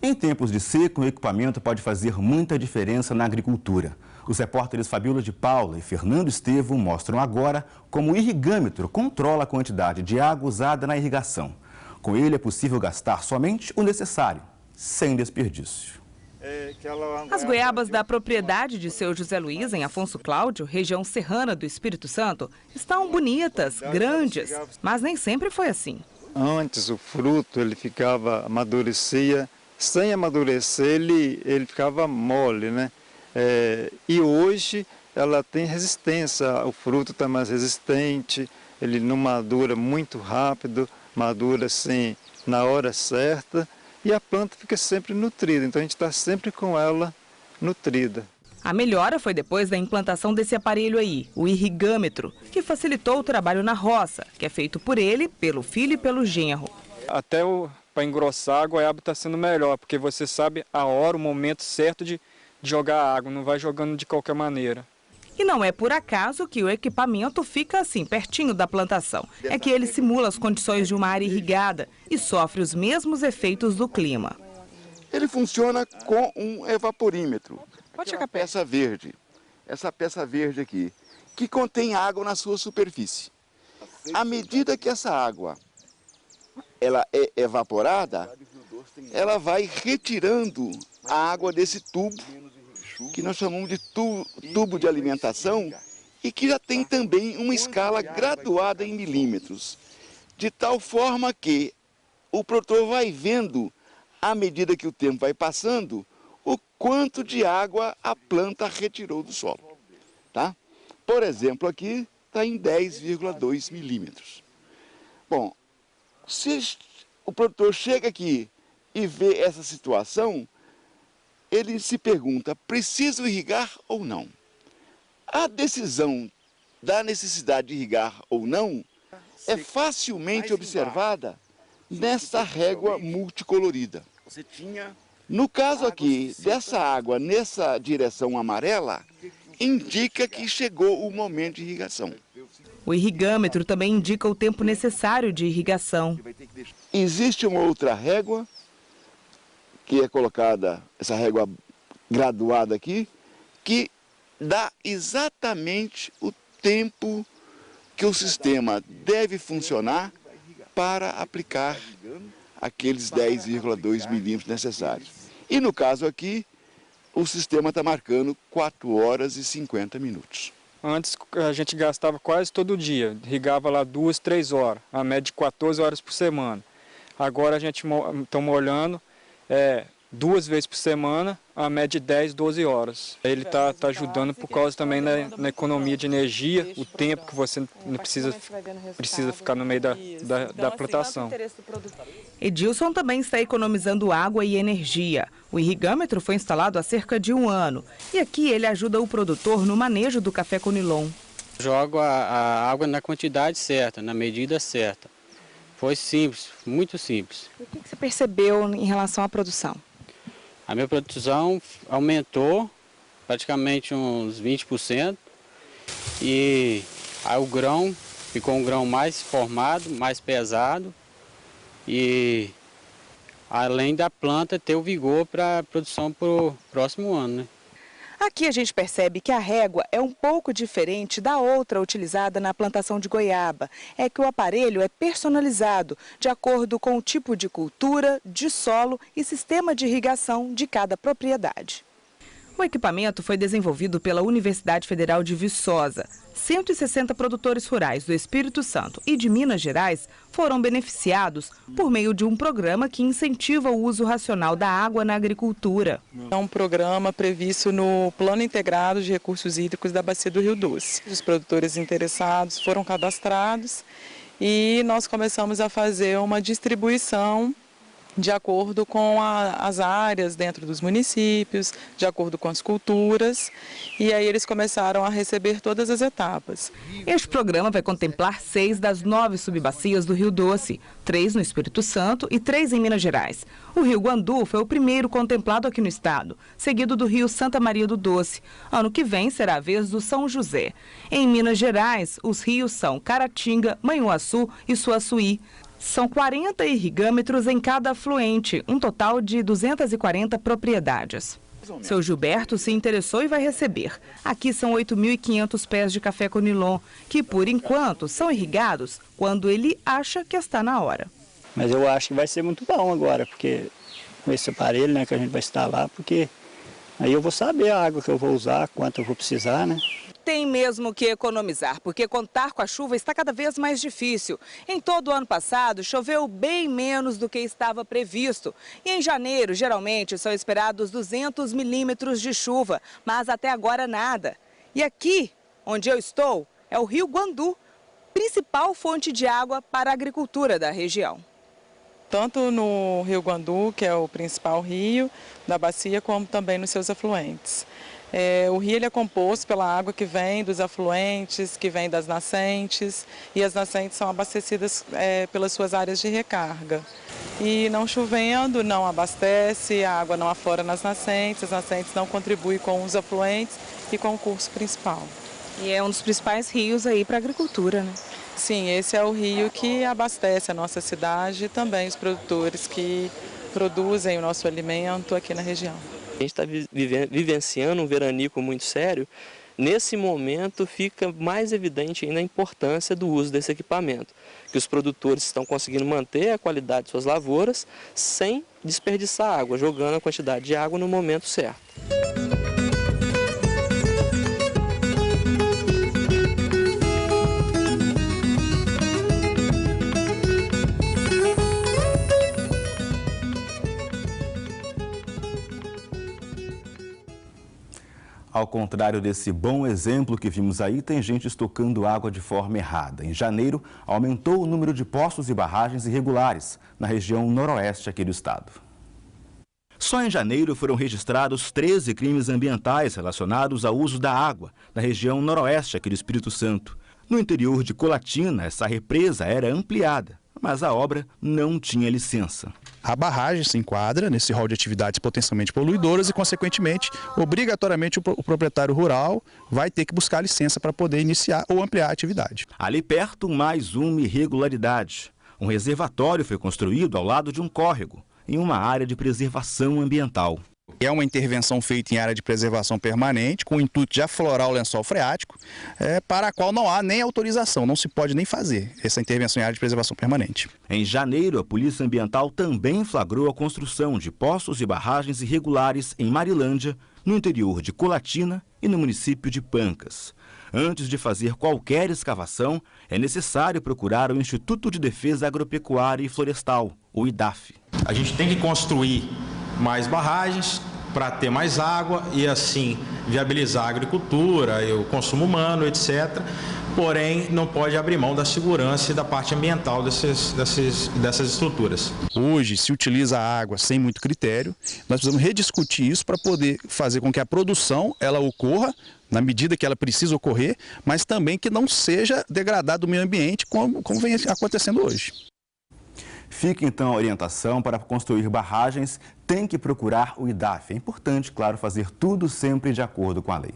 Em tempos de seca, o equipamento pode fazer muita diferença na agricultura. Os repórteres Fabíola de Paula e Fernando Estevam mostram agora como o irrigâmetro controla a quantidade de água usada na irrigação. Com ele é possível gastar somente o necessário, sem desperdício. As goiabas da propriedade de seu José Luiz, em Afonso Cláudio, região serrana do Espírito Santo, estão bonitas, grandes, mas nem sempre foi assim. Antes o fruto ele amadurecia, sem amadurecer ele ficava mole, né? E hoje ela tem resistência, o fruto está mais resistente, ele não madura muito rápido, madura assim na hora certa e a planta fica sempre nutrida, então a gente está sempre com ela nutrida. A melhora foi depois da implantação desse aparelho aí, o irrigâmetro, que facilitou o trabalho na roça, que é feito por ele, pelo filho e pelo genro. Até para engrossar a goiaba está sendo melhor, porque você sabe a hora, o momento certo de jogar água, não vai jogando de qualquer maneira. E não é por acaso que o equipamento fica assim, pertinho da plantação. É que ele simula as condições de uma área irrigada e sofre os mesmos efeitos do clima. Ele funciona com um evaporímetro. Pode chegar perto. Essa peça verde aqui, que contém água na sua superfície. À medida que essa água ela é evaporada, ela vai retirando a água desse tubo, que nós chamamos de tubo de alimentação, e que já tem também uma escala graduada em milímetros, de tal forma que o produtor vai vendo, à medida que o tempo vai passando, o quanto de água a planta retirou do solo. Tá? Por exemplo, aqui está em 10,2 milímetros. Bom, se o produtor chega aqui e vê essa situação, ele se pergunta, preciso irrigar ou não? A decisão da necessidade de irrigar ou não é facilmente observada nessa régua multicolorida. No caso aqui, dessa água nessa direção amarela, indica que chegou o momento de irrigação. O irrigâmetro também indica o tempo necessário de irrigação. Existe uma outra régua, que é colocada, essa régua graduada aqui, que dá exatamente o tempo que o sistema deve funcionar para aplicar aqueles 10,2 milímetros necessários. E no caso aqui, o sistema está marcando 4 horas e 50 minutos. Antes a gente gastava quase todo dia, irrigava lá 2, 3 horas, a média de 14 horas por semana. Agora a gente está molhando 2 vezes por semana, a média de 10, 12 horas. Ele está ajudando por causa também na economia de energia, o tempo que você não precisa ficar no meio da plantação. Edilson também está economizando água e energia. O irrigâmetro foi instalado há cerca de 1 ano e aqui ele ajuda o produtor no manejo do café conilon. Jogo a água na quantidade certa, na medida certa. Foi simples, muito simples. O que você percebeu em relação à produção? A minha produção aumentou praticamente uns 20% e aí o grão ficou um grão mais formado, mais pesado e além da planta ter o vigor para a produção para o próximo ano, né? Aqui a gente percebe que a régua é um pouco diferente da outra utilizada na plantação de goiaba. É que o aparelho é personalizado de acordo com o tipo de cultura, de solo e sistema de irrigação de cada propriedade. O equipamento foi desenvolvido pela Universidade Federal de Viçosa. 160 produtores rurais do Espírito Santo e de Minas Gerais foram beneficiados por meio de um programa que incentiva o uso racional da água na agricultura. É um programa previsto no Plano Integrado de Recursos Hídricos da Bacia do Rio Doce. Os produtores interessados foram cadastrados e nós começamos a fazer uma distribuição de acordo com as áreas dentro dos municípios, de acordo com as culturas, e aí eles começaram a receber todas as etapas. Este programa vai contemplar 6 das 9 subbacias do Rio Doce, 3 no Espírito Santo e 3 em Minas Gerais. O Rio Guandu foi o primeiro contemplado aqui no estado, seguido do Rio Santa Maria do Doce. Ano que vem será a vez do São José. Em Minas Gerais, os rios são Caratinga, Manhuaçu e Suaçuí. São 40 irrigâmetros em cada afluente, um total de 240 propriedades. Seu Gilberto se interessou e vai receber. Aqui são 8.500 pés de café conilon, que por enquanto são irrigados quando ele acha que está na hora. Mas eu acho que vai ser muito bom agora, porque com esse aparelho, né, que a gente vai instalar, porque aí eu vou saber a água que eu vou usar, quanto eu vou precisar, né? Tem mesmo que economizar, porque contar com a chuva está cada vez mais difícil. Em todo o ano passado, choveu bem menos do que estava previsto. E em janeiro, geralmente, são esperados 200 milímetros de chuva, mas até agora nada. E aqui, onde eu estou, é o Rio Guandu, principal fonte de água para a agricultura da região. Tanto no Rio Guandu, que é o principal rio da bacia, como também nos seus afluentes. O rio ele é composto pela água que vem dos afluentes, que vem das nascentes, e as nascentes são abastecidas pelas suas áreas de recarga. E não chovendo, não abastece, a água não aflora nas nascentes, as nascentes não contribuem com os afluentes e com o curso principal. E é um dos principais rios aí para a agricultura, né? Sim, esse é o rio que abastece a nossa cidade e também os produtores que produzem o nosso alimento aqui na região. A gente está vivenciando um veranico muito sério. Nesse momento fica mais evidente ainda a importância do uso desse equipamento, que os produtores estão conseguindo manter a qualidade de suas lavouras sem desperdiçar água, jogando a quantidade de água no momento certo. Ao contrário desse bom exemplo que vimos aí, tem gente estocando água de forma errada. Em janeiro, aumentou o número de poços e barragens irregulares na região noroeste aqui do estado. Só em janeiro foram registrados 13 crimes ambientais relacionados ao uso da água na região noroeste aqui do Espírito Santo. No interior de Colatina, essa represa era ampliada, mas a obra não tinha licença. A barragem se enquadra nesse rol de atividades potencialmente poluidoras e, consequentemente, obrigatoriamente o proprietário rural vai ter que buscar licença para poder iniciar ou ampliar a atividade. Ali perto, mais uma irregularidade. Um reservatório foi construído ao lado de um córrego, em uma área de preservação ambiental. É uma intervenção feita em área de preservação permanente, com o intuito de aflorar o lençol freático, para a qual não há nem autorização, não se pode nem fazer essa intervenção em área de preservação permanente. Em janeiro, a Polícia Ambiental também flagrou a construção de poços e barragens irregulares em Marilândia, no interior de Colatina e no município de Pancas. Antes de fazer qualquer escavação, é necessário procurar o Instituto de Defesa Agropecuária e Florestal, o IDAF. A gente tem que construir mais barragens para ter mais água e assim viabilizar a agricultura e o consumo humano, etc. Porém, não pode abrir mão da segurança e da parte ambiental dessas estruturas. Hoje se utiliza a água sem muito critério. Nós precisamos rediscutir isso para poder fazer com que a produção ela ocorra na medida que ela precisa ocorrer, mas também que não seja degradado o meio ambiente como vem acontecendo hoje. Fica então a orientação: para construir barragens, tem que procurar o IDAF. É importante, claro, fazer tudo sempre de acordo com a lei.